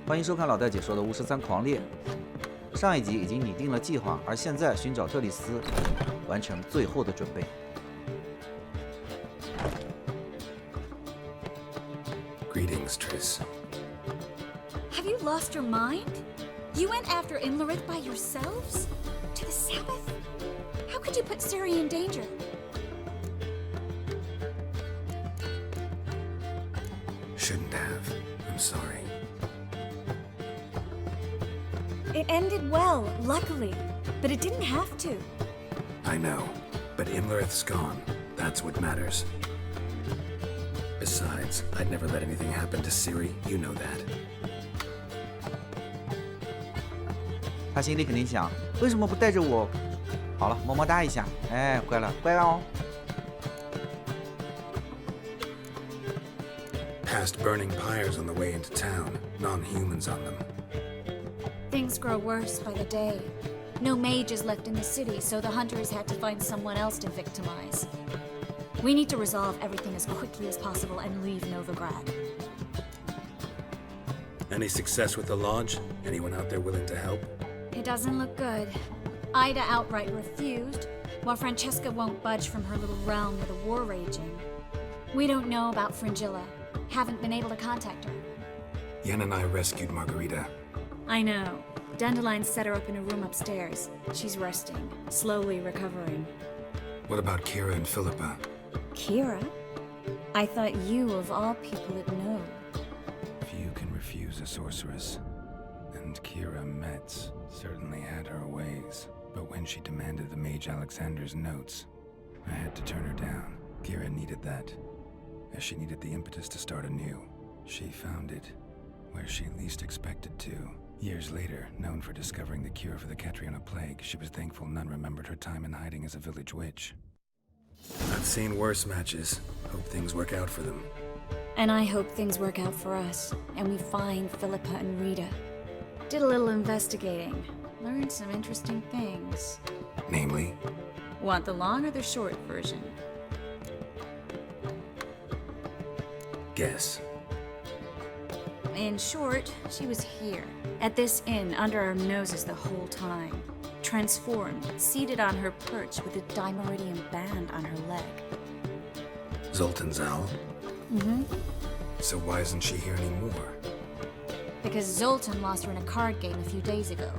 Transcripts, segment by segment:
欢迎收看老戴解说的巫师三狂猎。上一集已经拟定了计划，而现在寻找特里斯，完成最后的准备。Greetings, Triss. Have you lost your mind? You went after Imlerith by yourselves? To the Sabbath? How could you put Ciri in danger? Shouldn't have. I'm sorry. It ended well, luckily, but it didn't have to. I know, but Imlerith's gone. That's what matters. Besides, I'd never let anything happen to Ciri. You know that. 他心里肯定想，为什么不带着我？好了，么么哒一下，哎，乖了，乖哦。Past burning pyres on the way into town. Non-humans on them. Things grow worse by the day. No mages left in the city, so the hunters had to find someone else to victimize. We need to resolve everything as quickly as possible and leave Novigrad. Any success with the lodge? Anyone out there willing to help? It doesn't look good. Ida outright refused, while Francesca won't budge from her little realm with a war raging. We don't know about Fringilla. Haven't been able to contact her. Yen and I rescued Margarita. I know. Dandelion set her up in a room upstairs. She's resting, slowly recovering. What about Kira and Philippa? Kira? I thought you, of all people, would know. Few can refuse a sorceress. And Kira Metz certainly had her ways. But when she demanded the Mage Alexander's notes, I had to turn her down. Kira needed that, as she needed the impetus to start anew. She found it where she least expected to. Years later, known for discovering the cure for the Catriona plague, she was thankful none remembered her time in hiding as a village witch. I've seen worse matches. Hope things work out for them. And I hope things work out for us, and we find Philippa and Rita. Did a little investigating. Learned some interesting things. Namely? Want the long or the short version? Guess. In short, she was here, at this inn, under our noses the whole time. Transformed, seated on her perch with a dimeridian band on her leg. Zoltan's owl? Mm-hmm. So why isn't she here anymore? Because Zoltan lost her in a card game a few days ago.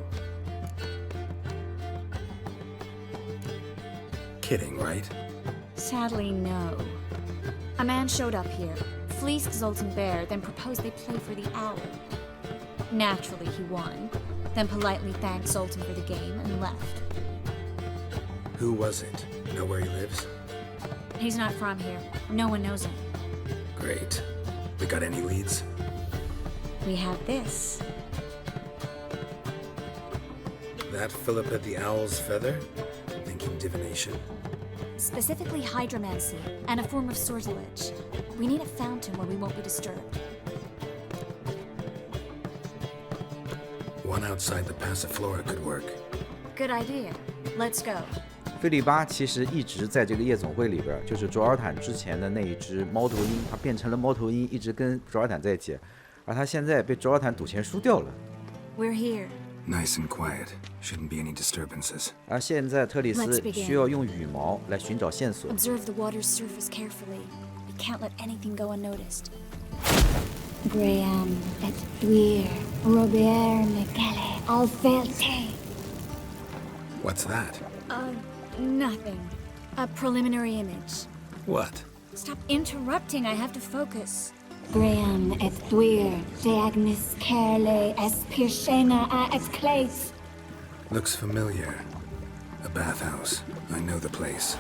Kidding, right? Sadly, no. A man showed up here, fleeced Zoltan bare, then proposed they play for the owl. Naturally, he won, then politely thanked Zoltan for the game and left. Who was it? Know where he lives? He's not from here. No one knows him. Great. We got any leads? We have this. That Philippa the Owl's feather? Thinking divination? Specifically hydromancy, and a form of sortilege. We need a fountain where we won't be disturbed. One outside the Passiflora could work. Good idea. Let's go. 菲利巴其实一直在这个夜总会里边，就是卓尔坦之前的那一只猫头鹰，它变成了猫头鹰，一直跟卓尔坦在一起，而他现在被卓尔坦赌钱输掉了。We're here. Nice and quiet. Shouldn't be any disturbances. 而现在特里斯 Let's begin. 需要用羽毛来寻找线索。 Observe the water's surface carefully. We can't let anything go unnoticed. Graham, et Duir, Robert, Micale, Alfelte. What's that? Nothing. A preliminary image. What? Stop interrupting, I have to focus. Graham, et Duir, de Agnes Kerle, es Pirshena a exclate. Looks familiar. A bathhouse. I know the place.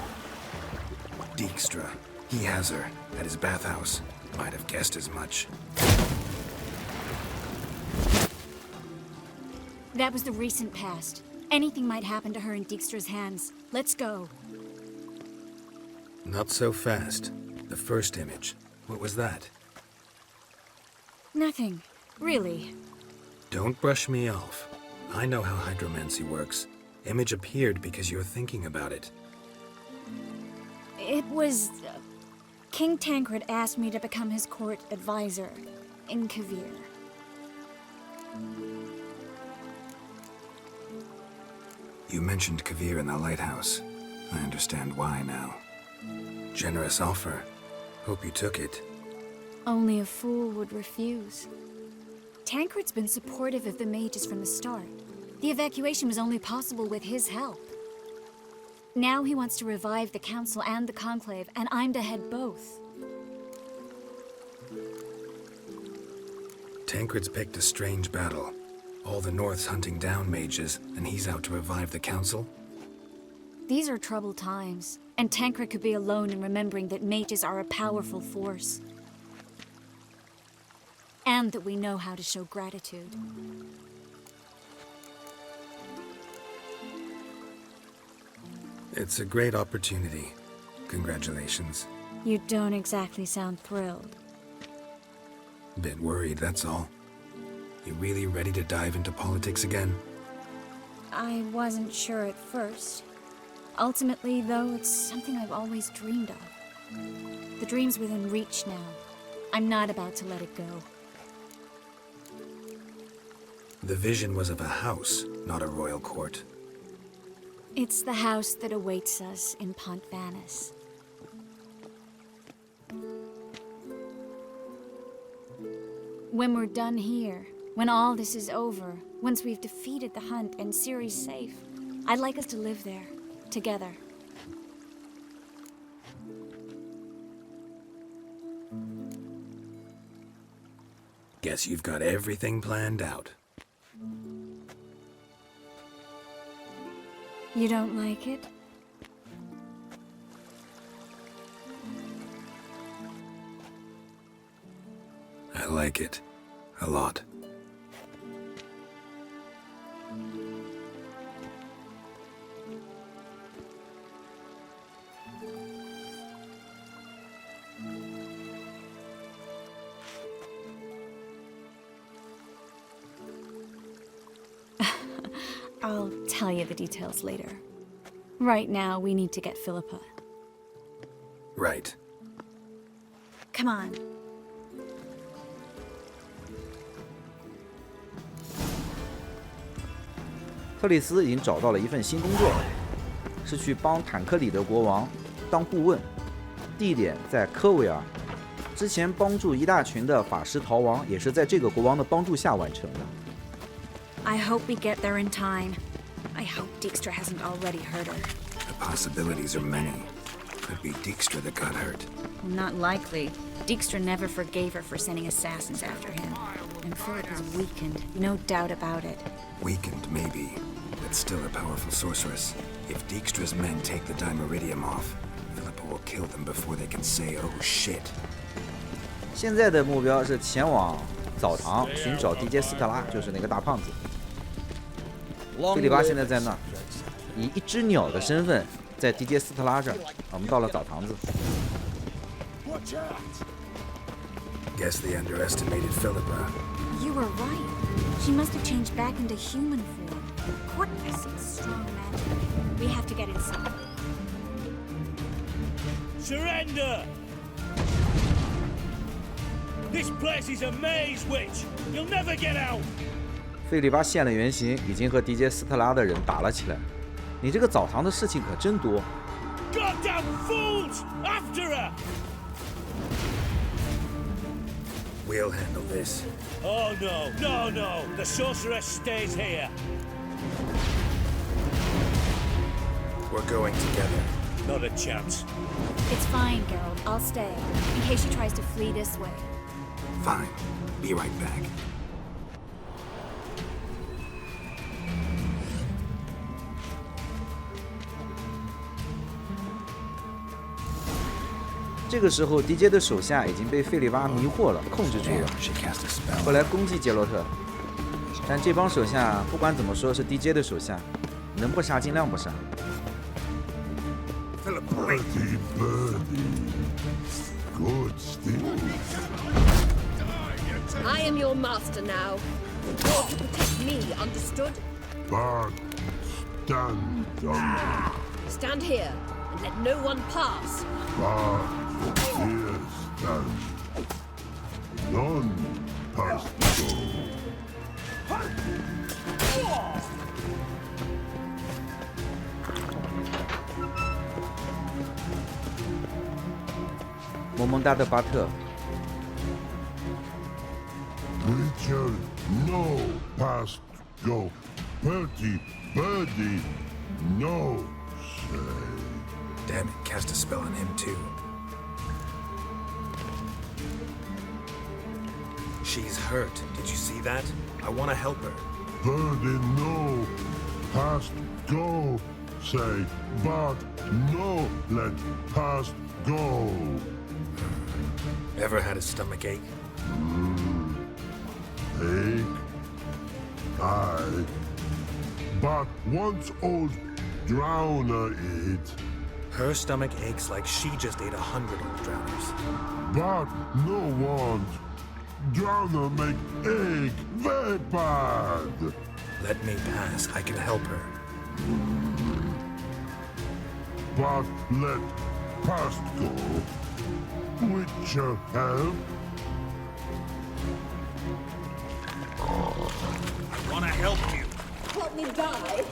Dijkstra. He has her. At his bathhouse. Might have guessed as much. That was the recent past. Anything might happen to her in Dijkstra's hands. Let's go. Not so fast. The first image. What was that? Nothing. Really. Don't brush me off. I know how hydromancy works. Image appeared because you're thinking about it. It was... King Tancred asked me to become his court advisor in Kavir. You mentioned Kavir in the lighthouse. I understand why now. Generous offer. Hope you took it. Only a fool would refuse. Tancred's been supportive of the mages from the start. The evacuation was only possible with his help. Now he wants to revive the Council and the Conclave, and I'm to head both. Tancred's picked a strange battle. All the North's hunting down mages, and he's out to revive the Council? These are troubled times, and Tancred could be alone in remembering that mages are a powerful force. And that we know how to show gratitude. It's a great opportunity. Congratulations. You don't exactly sound thrilled. Bit worried, that's all. You really ready to dive into politics again? I wasn't sure at first. Ultimately, though, it's something I've always dreamed of. The dream's within reach now. I'm not about to let it go. The vision was of a house, not a royal court. It's the house that awaits us in Pont Vanis. When we're done here, when all this is over, once we've defeated the hunt and Ciri's safe, I'd like us to live there, together. Guess you've got everything planned out. You don't like it? I like it. A lot. I'll tell you the details later. Right now, we need to get Philippa. Right. Come on. 特里斯已经找到了一份新工作，是去帮坦克里的国王当顾问，地点在科维尔。之前帮助一大群的法师逃亡，也是在这个国王的帮助下完成的。 I hope we get there in time. I hope Dijkstra hasn't already hurt her. The possibilities are many. Could be Dijkstra that got hurt. Not likely. Dijkstra never forgave her for sending assassins after him. And Philip is weakened, no doubt about it. Weakened, maybe, but still a powerful sorceress. If Dijkstra's men take the Dimeridium off, Philippa will kill them before they can say, oh shit. 现在的目标是前往澡堂寻找迪杰斯特拉，就是那个大胖子。菲利巴现在在那儿，以一只鸟的身份在迪杰斯特拉这儿。我们到了澡堂子。 Guess they underestimated Philippa. You were right. She must have changed back into human form. Quirkiness and strong magic. We have to get inside. Surrender! This place is a maze, witch! You'll never get out! 费利巴现了原形，已经和迪杰斯特拉的人打了起来。你这个澡堂的事情可真多。 Goddamn fools! After her! We'll handle this. Oh no, no, no! The sorceress stays here. We're going together. Not a chance. It's fine, Geralt. I'll stay, in case she tries to flee this way. Fine. Be right back. 这个时候，迪杰的手下已经被费利巴迷惑了，控制住了。 She cast a spell. 后来攻击杰洛特，但这帮手下不管怎么说是迪杰的手下，能不杀尽量不杀。 Philippa, wait. Good still. I am your master now. You're to protect me, understood? But stand down. Stand here and let no one pass. But here stand. None has to go. 萌萌哒的巴特。 Preacher, no past go. Birdie, birdie, no say. Damn it, cast a spell on him too. She's hurt. Did you see that? I want to help her. Birdie, no past go. Say, but no let past go. Ever had a stomach ache? Ache, aye. But once old drowner eat. Her stomach aches like she just ate 100 old drowners. But no want. Drowner make egg very bad. Let me pass. I can help her. But let past go. Witcher help. I want to help you. Help me die.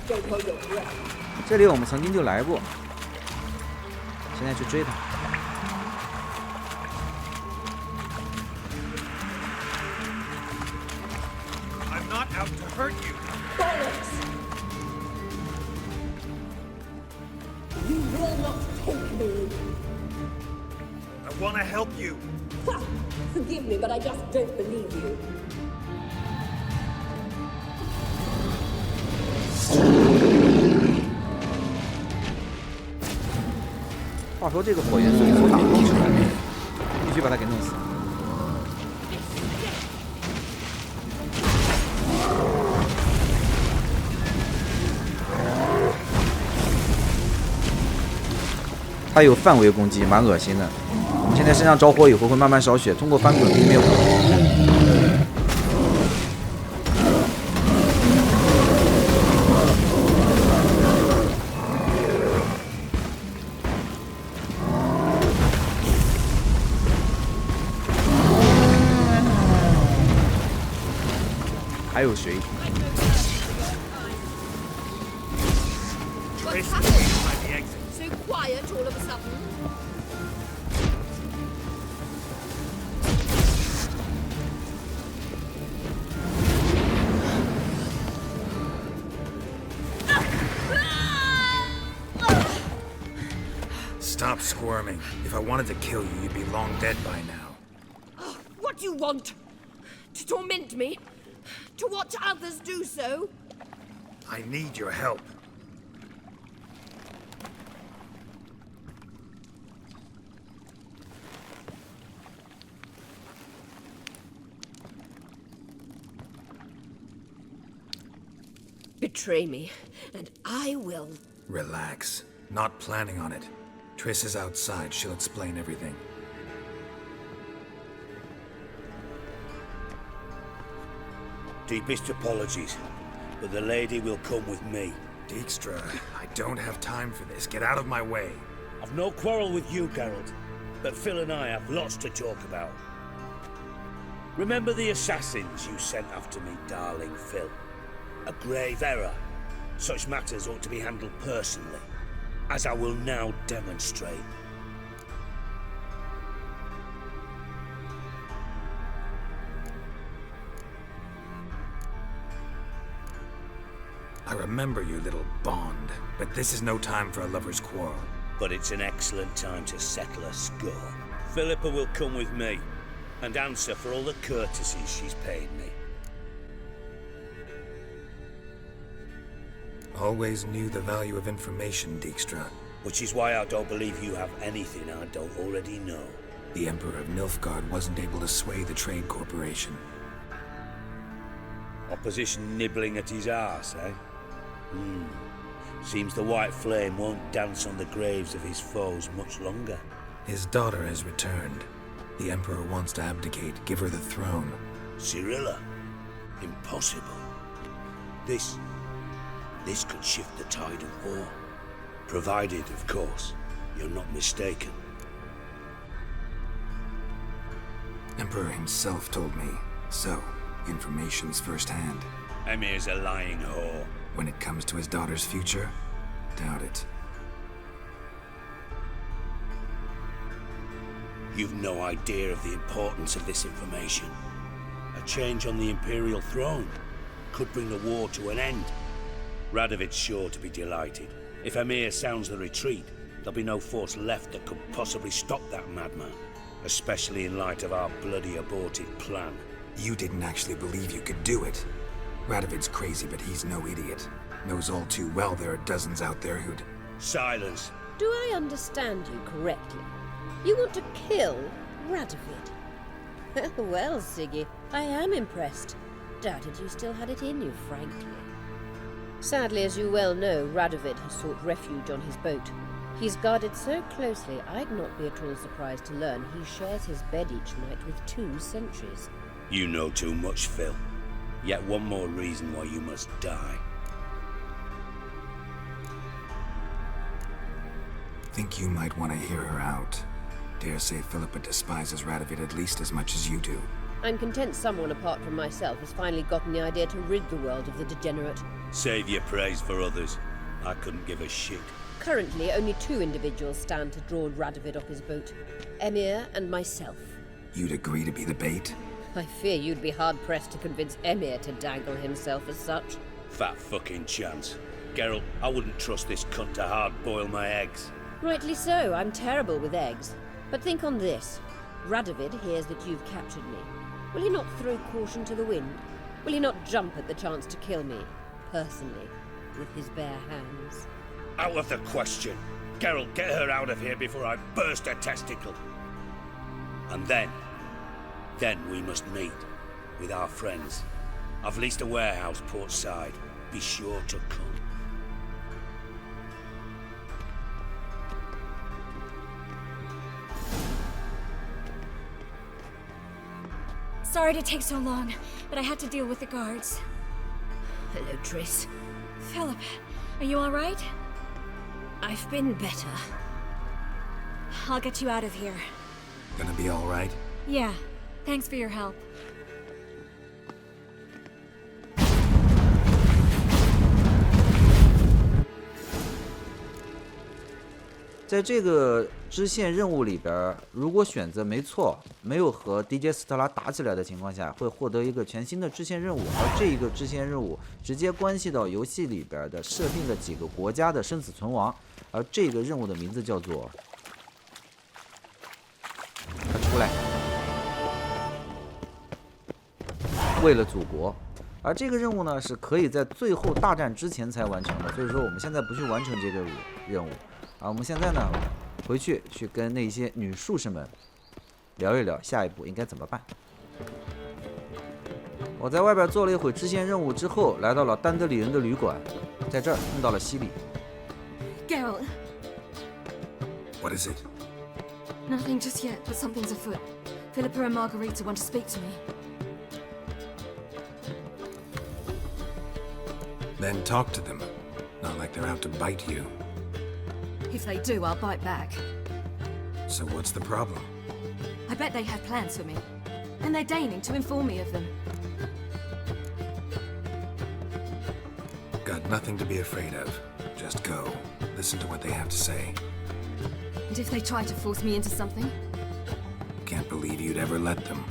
Don't hold your breath. 这里我们曾经就来过，现在去追他。 I'm not out to hurt you. Bollocks! You will not take me. I want to help you. Ha! Forgive me, but I just don't believe you. 话说这个火元素也从打工出来的，必须把他给弄死。他有范围攻击，蛮恶心的。我们现在身上着火以后会慢慢烧血，通过翻滚灭火。还有谁？ What's happening? So quiet all of a sudden. Stop squirming. If I wanted to kill you, you'd be long dead by now. What do you want? To torment me? To watch others do so? I need your help. Betray me, and I will. Relax. Not planning on it. Triss is outside. She'll explain everything. Deepest apologies, but the lady will come with me. Dijkstra, I don't have time for this. Get out of my way. I've no quarrel with you, Geralt, but Phil and I have lots to talk about. Remember the assassins you sent after me, darling Phil? A grave error. Such matters ought to be handled personally, as I will now demonstrate. I remember you, little Bond, but this is no time for a lover's quarrel. But it's an excellent time to settle a score. Philippa will come with me, and answer for all the courtesies she's paid me. Always knew the value of information, Dijkstra. Which is why I don't believe you have anything I don't already know. The Emperor of Nilfgaard wasn't able to sway the Trade Corporation. Opposition nibbling at his arse, eh? Seems the White Flame won't dance on the graves of his foes much longer. His daughter has returned. The Emperor wants to abdicate, give her the throne. Cyrilla? Impossible. This could shift the tide of war. Provided, of course, you're not mistaken. Emperor himself told me. So, information's firsthand. Emir's a lying whore. When it comes to his daughter's future, doubt it. You've no idea of the importance of this information. A change on the Imperial throne could bring the war to an end. Radovid's sure to be delighted. If Emir sounds the retreat, there'll be no force left that could possibly stop that madman. Especially in light of our bloody aborted plan. You didn't actually believe you could do it. Radovid's crazy, but he's no idiot. Knows all too well there are dozens out there who'd... Silence. Do I understand you correctly? You want to kill Radovid? Well, Siggy, I am impressed. Doubted you still had it in you, frankly. Sadly, as you well know, Radovid has sought refuge on his boat. He's guarded so closely, I'd not be at all surprised to learn he shares his bed each night with 2 sentries. You know too much, Phil. Yet one more reason why you must die. Think you might want to hear her out. Dare say Philippa despises Radovid at least as much as you do. I'm content someone apart from myself has finally gotten the idea to rid the world of the degenerate. Save your praise for others. I couldn't give a shit. Currently, only 2 individuals stand to draw Radovid off his boat. Emir and myself. You'd agree to be the bait? I fear you'd be hard-pressed to convince Emir to dangle himself as such. Fat fucking chance. Geralt, I wouldn't trust this cunt to hard-boil my eggs. Rightly so, I'm terrible with eggs. But think on this. Radovid hears that you've captured me. Will he not throw caution to the wind? Will he not jump at the chance to kill me, personally, with his bare hands? Out of the question. Geralt, get her out of here before I burst her testicle. And then we must meet with our friends. I've leased a warehouse port side. Be sure to come. Sorry to take so long, but I had to deal with the guards. Hello, Triss. Philip, are you all right? I've been better. I'll get you out of here. Gonna be all right? Yeah, thanks for your help. 在这个支线任务里边，如果选择没错，没有和 DJ 斯特拉打起来的情况下，会获得一个全新的支线任务，而这一个支线任务直接关系到游戏里边的设定的几个国家的生死存亡，而这个任务的名字叫做出来，为了祖国。而这个任务呢，是可以在最后大战之前才完成的，所以说我们现在不去完成这个任务。我们现在呢，回去跟那些女术士们聊一聊，下一步应该怎么办。我在外边做了一会支线任务之后，来到了丹德里人的旅馆，在这儿碰到了西里。Geralt. What is it? Nothing just yet, but something's afoot. Philippa and Margarita want to speak to me. Then talk to them. Not like they're out to bite you. If they do, I'll bite back. So what's the problem? I bet they have plans for me, and they're deigning to inform me of them. Got nothing to be afraid of. Just go. Listen to what they have to say. And if they try to force me into something? Can't believe you'd ever let them.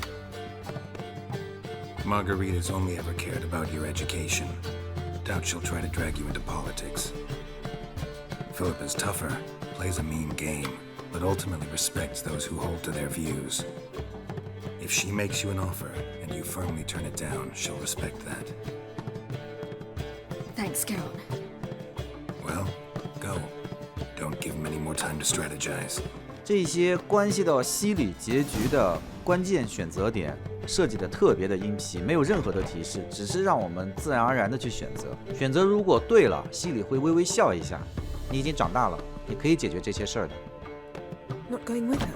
Margarita's only ever cared about your education. Doubt she'll try to drag you into politics. Philippa's tougher, plays a mean game, but ultimately respects those who hold to their views. If she makes you an offer, and you firmly turn it down, she'll respect that. Thanks, Geralt. Well, go. Don't give him any more time to strategize. 这些关系到西里结局的关键选择点设计的特别的阴皮，没有任何的提示，只是让我们自然而然的去选择。选择如果对了，西里会微微笑一下。你已经长大了，你可以解决这些事儿的。Not going with her?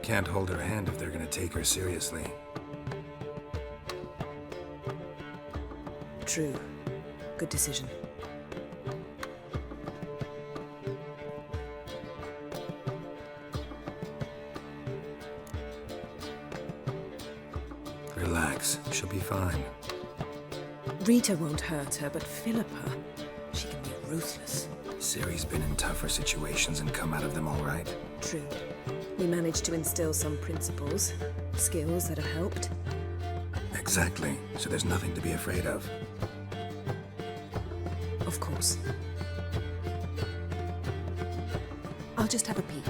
Can't hold her hand if they're gonna take her seriously. True. Good decision. Relax, she'll be fine. Rita won't hurt her, but Philippa, she can be ruthless. Ciri's been in tougher situations and come out of them all right. True. We managed to instill some principles, skills that have helped. Exactly. So there's nothing to be afraid of. Of course. I'll just have a peek.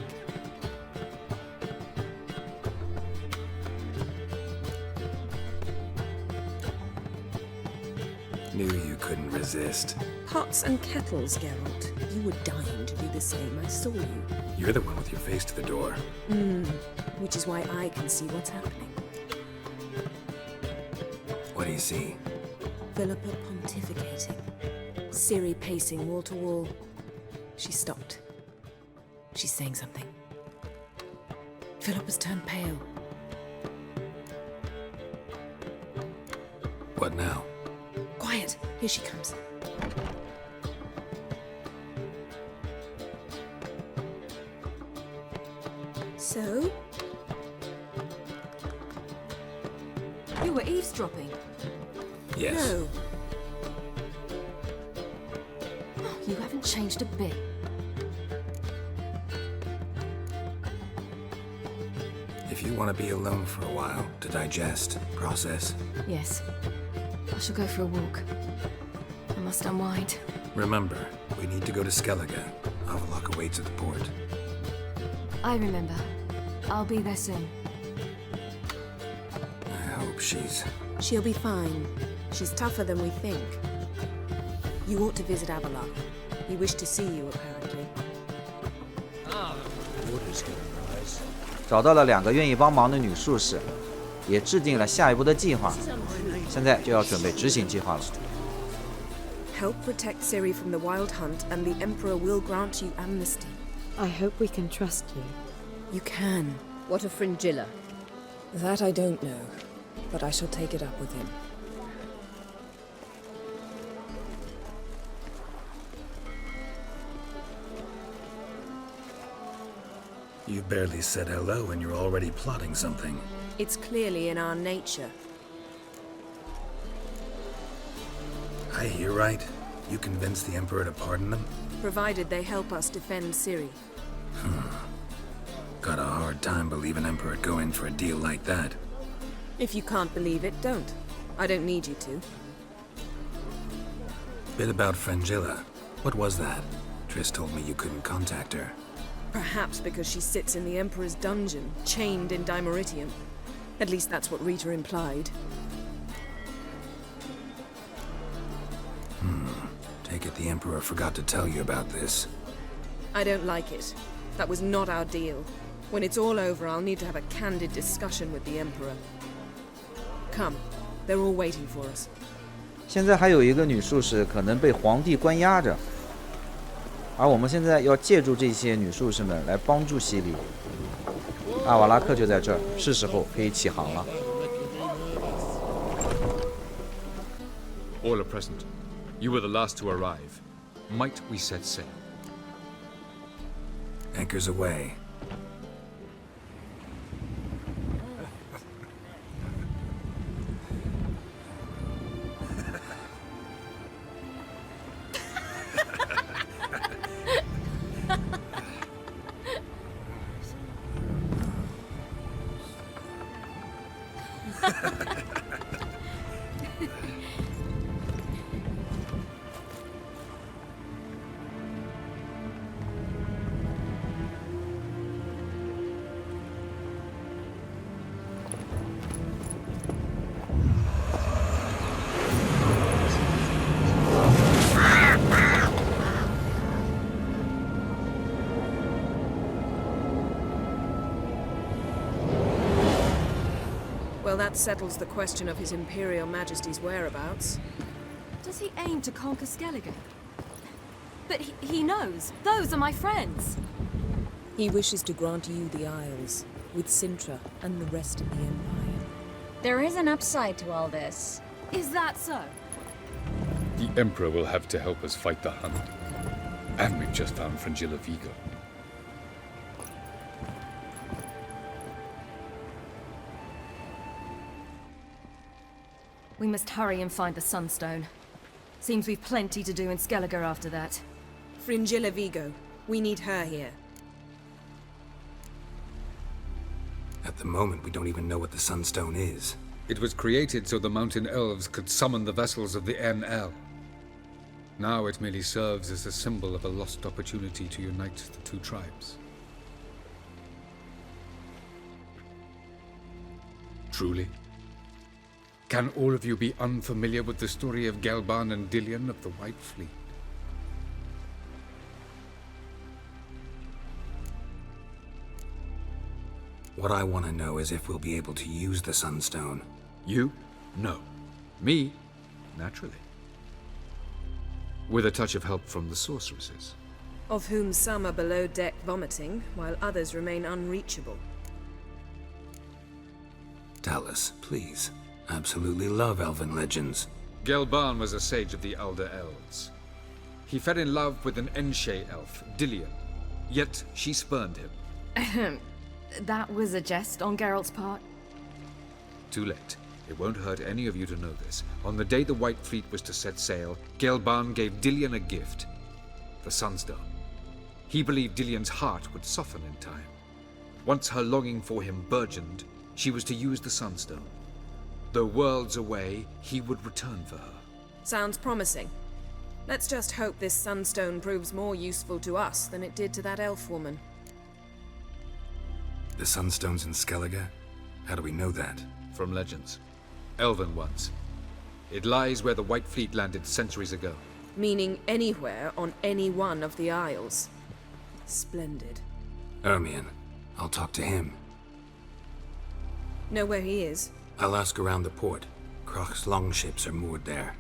Knew you couldn't resist. Pots and kettles, Geralt. You were dying to do the same. I saw you. You're the one with your face to the door. Which is why I can see what's happening. What do you see? Philippa pontificating. Ciri pacing wall to wall. She stopped. She's saying something. Philippa's turned pale. What now? Quiet. Here she comes. So? You were eavesdropping. Yes. No. You haven't changed a bit. If you want to be alone for a while, to digest, process, Yes. I shall go for a walk. I must unwind. remember, we need to go to Skellige. Avalok awaits at the port. I remember. I'll be there soon. I hope she's... She'll be fine. She's tougher than we think. You ought to visit Avalok. He wished to see you, apparently. Water's gonna rise. 找到了2个愿意帮忙的女术士，也制定了下一步的计划。现在就要准备执行计划了。 Help protect Ciri from the Wild Hunt, and the Emperor will grant you amnesty. I hope we can trust you. You can. What of Fringilla? That I don't know, but I shall take it up with him. You've barely said hello and you're already plotting something. It's clearly in our nature. I hear right. You convinced the Emperor to pardon them? Provided they help us defend Ciri. Got a hard time believing Emperor'd go in for a deal like that. If you can't believe it, don't. I don't need you to. Bit about Fringilla. What was that? Triss told me you couldn't contact her. Perhaps because she sits in the Emperor's dungeon, chained in Dimeritium. At least that's what Rita implied. Take it the Emperor forgot to tell you about this. I don't like it. That was not our deal. When it's all over, I'll need to have a candid discussion with the Emperor. Come, they're all waiting for us. 现在还有一个女术士可能被皇帝关押着，而我们现在要借助这些女术士们来帮助西里。阿瓦拉克就在这儿，是时候可以起航了。 All are present. You were the last to arrive. Might we set sail? Anchors away. Well, that settles the question of His Imperial Majesty's whereabouts. Does he aim to conquer Skellige? But he knows. Those are my friends. He wishes to grant you the Isles, with Sintra and the rest of the Empire. There is an upside to all this. Is that so? The Emperor will have to help us fight the Hunt. And we've just found Fringilla Vigo. We must hurry and find the Sunstone. Seems we've plenty to do in Skellige after that. Fringilla Vigo. We need her here. At the moment, we don't even know what the Sunstone is. It was created so the mountain elves could summon the vessels of the NL. Now it merely serves as a symbol of a lost opportunity to unite the two tribes. Truly? Can all of you be unfamiliar with the story of Gelban and Dillion of the White Fleet? What I want to know is if we'll be able to use the Sunstone. You? No. Me? Naturally. With a touch of help from the sorceresses. Of whom some are below deck vomiting, while others remain unreachable. Tell us, please. Absolutely love elven legends. Gelban was a sage of the Elder Elves. He fell in love with an Enshe elf, Dillion. Yet she spurned him. That was a jest on Geralt's part. Too late. It won't hurt any of you to know this. On the day the White Fleet was to set sail, Gelban gave Dillion a gift. The Sunstone. He believed Dillion's heart would soften in time. Once her longing for him burgeoned, she was to use the Sunstone. Though worlds away, he would return for her. Sounds promising. Let's just hope this Sunstone proves more useful to us than it did to that elf woman. The Sunstone's in Skellige? How do we know that? From legends. Elven ones. It lies where the White Fleet landed centuries ago. Meaning anywhere on any one of the Isles. Splendid. Ermion. I'll talk to him. Know where he is? I'll ask around the port. Croc's longships are moored there.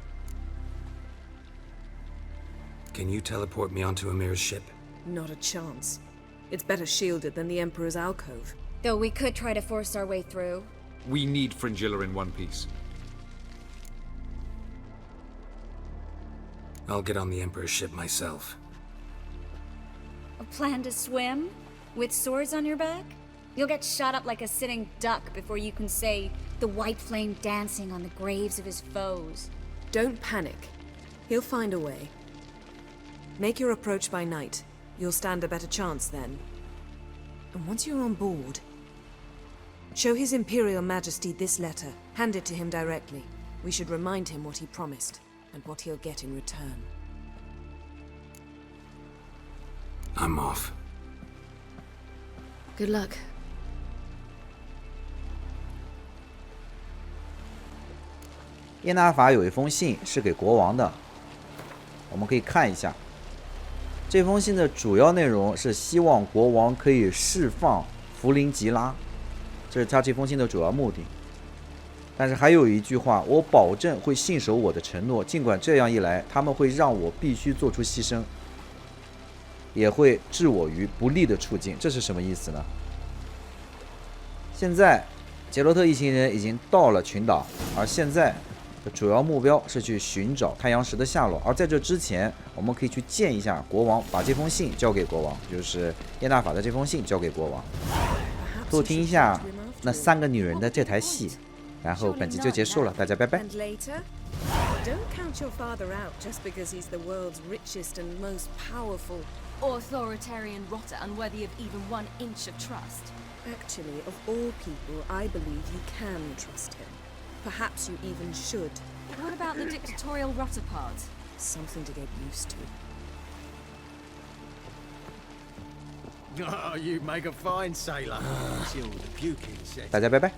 Can you teleport me onto Amir's ship? Not a chance. It's better shielded than the Emperor's alcove. Though we could try to force our way through. We need Fringilla in one piece. I'll get on the Emperor's ship myself. A plan to swim? With swords on your back? You'll get shot up like a sitting duck before you can say the white flame dancing on the graves of his foes. Don't panic. He'll find a way. Make your approach by night. You'll stand a better chance then. And once you're on board, show His Imperial Majesty this letter. Hand it to him directly. We should remind him what he promised, and what he'll get in return. I'm off. Good luck. 耶拿法有一封信是给国王的，我们可以看一下。这封信的主要内容是希望国王可以释放弗林吉拉，这是他这封信的主要目的。但是还有一句话，我保证会信守我的承诺，尽管这样一来，他们会让我必须做出牺牲，也会置我于不利的处境。这是什么意思呢？现在杰洛特一行人已经到了群岛，而现在的主要目标是去寻找太阳石的下落。而在这之前，我们可以去见一下国王，把这封信交给国王，就是耶纳法的这封信交给国王，偷听一下那3个女人的这台戏。然后本集就结束了，大家拜拜。 And later, don't count your father out just because he's the world's richest and most powerful. Authoritarian rotter unworthy of even 1 inch of trust. Actually, of all people, I believe you can trust him. Perhaps you even should. What about the dictatorial rotter part? Something to get used to. Oh, you make a fine sailor. Till the puking set. 大家拜拜。